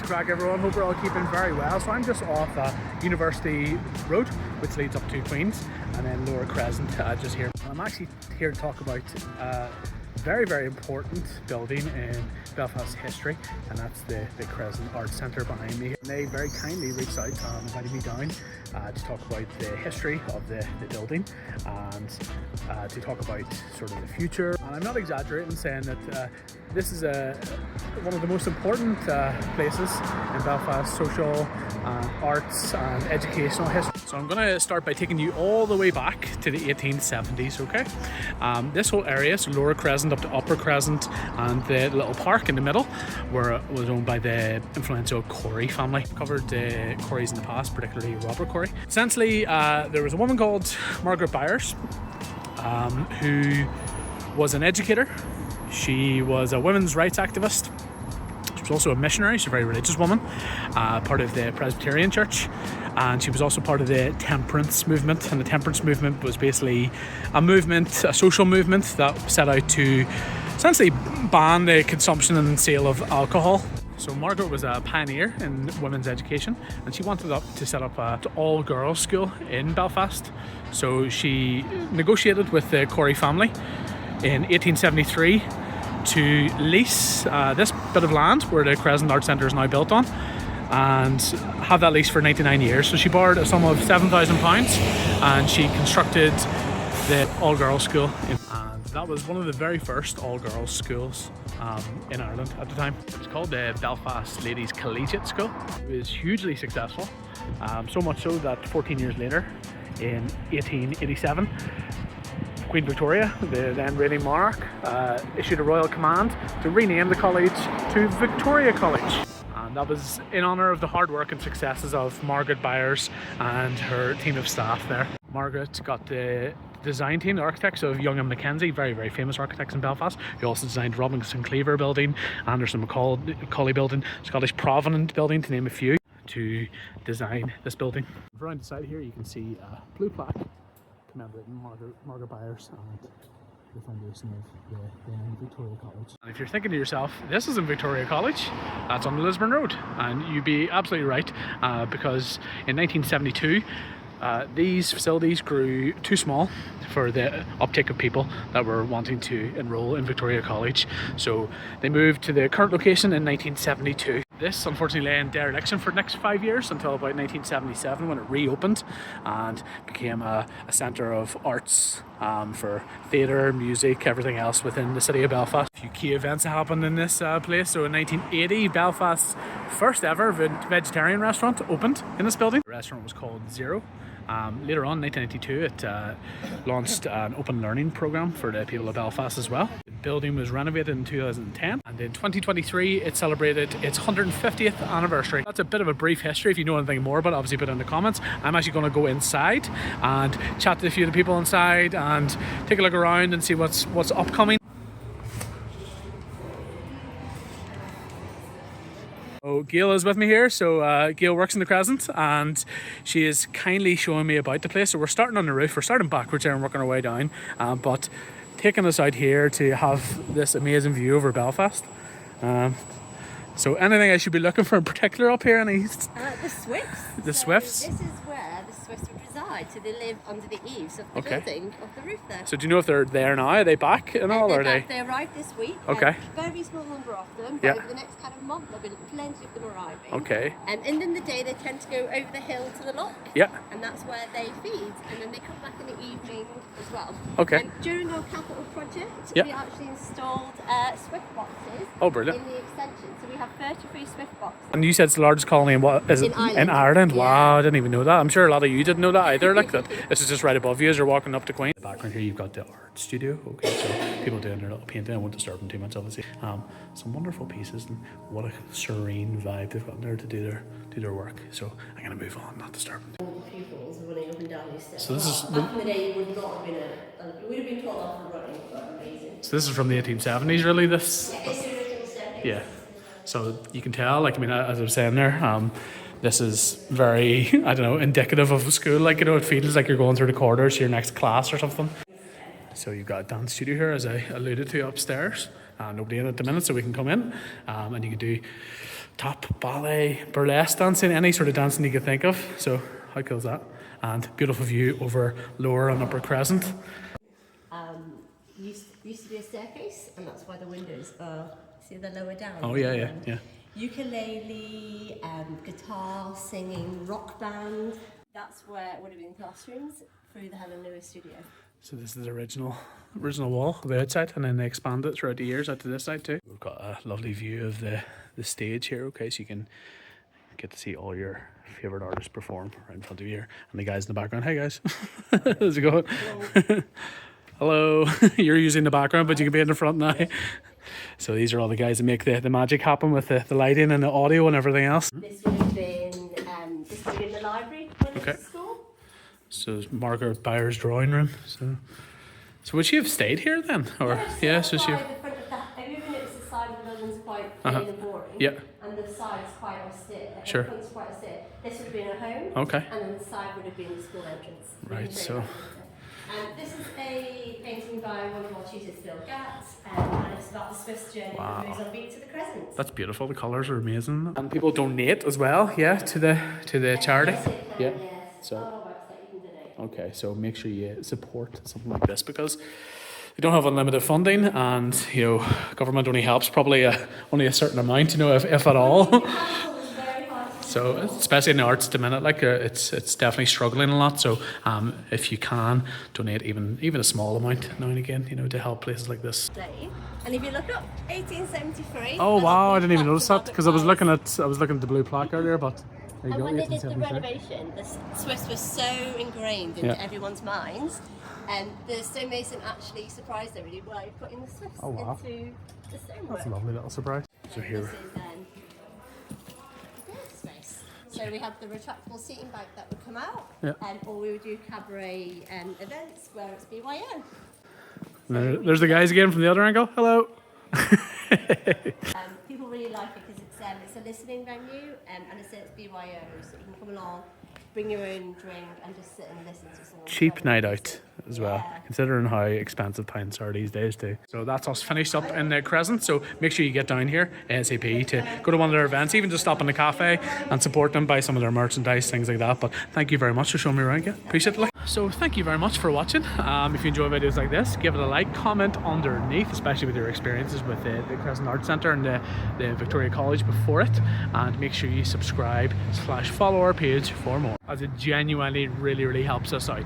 crack, everyone? Hope we're all keeping very well. So I'm just off University Road, which leads up to Queen's, and then Lower Crescent just here. I'm actually here to talk about very, very important building in Belfast history, and that's the Crescent Arts Centre behind me. They very kindly reached out and invited me down to talk about the history of the building and to talk about sort of the future. And I'm not exaggerating saying that this is one of the most important places in Belfast, social, arts and educational history. So I'm going to start by taking you all the way back to the 1870s, okay? This whole area, so Lower Crescent up to Upper Crescent, and the little park in the middle was owned by the influential Corey family. Covered Coreys in the past, particularly Robert Corey. Essentially, there was a woman called Margaret Byers who was an educator. She was a women's rights activist. She was also a missionary. She's a very religious woman, part of the Presbyterian Church, and she was also part of the temperance movement. And the temperance movement was basically a social movement that set out to essentially ban the consumption and sale of alcohol. So Margaret was a pioneer in women's education, and she wanted to set up an all-girls school in Belfast. So she negotiated with the Corey family in 1873 to lease this bit of land where the Crescent Arts Centre is now built on, and have that lease for 99 years. So she borrowed a sum of £7,000 and she constructed the all-girls school. And that was one of the very first all-girls schools in Ireland at the time. It was called the Belfast Ladies Collegiate School. It was hugely successful, so much so that 14 years later, in 1887, Queen Victoria, the then reigning monarch, issued a royal command to rename the college to Victoria College. And that was in honour of the hard work and successes of Margaret Byers and her team of staff there. Margaret got the design team, the architects of Young and Mackenzie, very, very famous architects in Belfast, who also designed Robinson Cleaver building, Anderson Macaulay building, Scottish Provenant building, to name a few, to design this building. Around the side here you can see a blue plaque commemorating Margaret Byers and the foundation of the Victoria College. And if you're thinking to yourself, this isn't Victoria College, that's on the Lisburn Road, and you'd be absolutely right, because in 1972 these facilities grew too small for the uptake of people that were wanting to enroll in Victoria College, so they moved to the current location in 1972. This unfortunately lay in dereliction for the next 5 years until about 1977, when it reopened and became a centre of arts for theatre, music, everything else within the city of Belfast. A few key events happened in this place. So in 1980, Belfast's first ever vegetarian restaurant opened in this building. The restaurant was called Zero. Later on, in 1992, it launched an open learning programme for the people of Belfast as well. The building was renovated in 2010, and in 2023 it celebrated its 150th anniversary. That's a bit of a brief history. If you know anything more about it, obviously put it in the comments. I'm actually going to go inside and chat to a few of the people inside and take a look around and see what's upcoming. So Gail is with me here. So Gail works in the Crescent, and she is kindly showing me about the place. So we're starting on the roof. We're starting backwards there and working our way down, but taking us out here to have this amazing view over Belfast. So anything I should be looking for in particular up here? The Swifts. The Swifts? This is where the Swifts would reside, so they live under the eaves of the building, of the roof there. So do you know if they're there now? Are they back and all? Or are they? They arrived this week. Okay. Very small number of them, but over the next kind of month there'll be plenty of them arriving. Okay. And in the day they tend to go over the hill to the lock. Yeah. And that's where they feed, and then they come back in the evening as well. Okay. And during our capital project, we actually installed Swift boxes. Oh, brilliant. In the extension, so we have 33 Swift boxes. And you said it's the largest colony in what is it? In Ireland. Yeah. Wow, I didn't even know that. I'm sure a lot of you didn't know that either. Like that, this is just right above you as you're walking up to Queen. In the background here, you've got the art studio. Okay, so people doing their little painting. I won't disturb them too much, obviously. Some wonderful pieces, and what a serene vibe they've got in there to do their work. So I'm gonna move on, not disturb them. All the pupils running up and down these steps. So this is back in the day, you would not have been you would have been told off for running, but amazing. So this is from the 1870s, really. This. Yeah, it's the original stepping. Yeah. So you can tell, like, I mean, as I was saying there, this is very, I don't know, indicative of a school. Like, you know, it feels like you're going through the corridors to your next class or something. So you've got a dance studio here, as I alluded to, upstairs. Nobody in at the minute, so we can come in and you can do top ballet, burlesque dancing, any sort of dancing you could think of. So how cool is that? And beautiful view over Lower and Upper Crescent. Used to be a staircase, and that's why the windows are, see, they're lower down. Oh yeah. Ukulele, guitar, singing, rock band. That's where it would have been classrooms through the Helen Lewis studio. So this is the original wall, the outside, and then they expanded throughout the years out to this side too. We've got a lovely view of the stage here, okay, so you can get to see all your favourite artists perform right in front of you here. And the guys in the background, hey guys, how's it going? Hello. You're using the background, but you can be in the front now. So these are all the guys that make the magic happen with the lighting and the audio and everything else. This would have been the library when it was at school. So it's Margaret Byer's drawing room. So would she have stayed here then? Or so she. The front of that, even if it's the side of the building's quite plain and boring. Yeah. And the side's quite austere. Sure. The front's quite austere. This would have been a home. Okay. And then the side would have been the school entrance. Right. So. This is a painting by one of our tutors, Phil Gatt, and it's about the Swiss journey that moves on beat to the Crescent. That's beautiful. The colours are amazing, and people donate as well. Yeah, to the charity. Yeah. So. On our website you can donate. Okay, so make sure you support something like this because we don't have unlimited funding, and government only helps probably only a certain amount, if at all. So especially in the arts at the minute, like it's definitely struggling a lot. So if you can donate even a small amount now and again, to help places like this. And if you look up 1873. Oh wow, I didn't even notice that because I was looking at the blue plaque earlier, but there you go. When they did the renovation, the Swiss was so ingrained into everyone's minds, and the stonemason actually surprised everybody by putting the Swiss into the stonework. That's a lovely little surprise. So here. This is space. So we have the retractable seating bag that would come out, or we would do cabaret events where it's BYO. There's the guys again from the other angle. Hello. People really like it because it's a listening venue, and it's BYO, so you can come along, bring your own drink, and just sit and listen to someone. Cheap night out as well, considering how expensive pints are these days too. So that's us finished up in the Crescent, so make sure you get down here ASAP to go to one of their events, even just stop in the cafe and support them, buy some of their merchandise, things like that. But thank you very much for showing me around, appreciate it. So thank you very much for watching. If you enjoy videos like this, give it a like, comment underneath, especially with your experiences with the Crescent Arts Centre and the Victoria College before it, and make sure you subscribe / follow our page for more, as it genuinely really helps us out.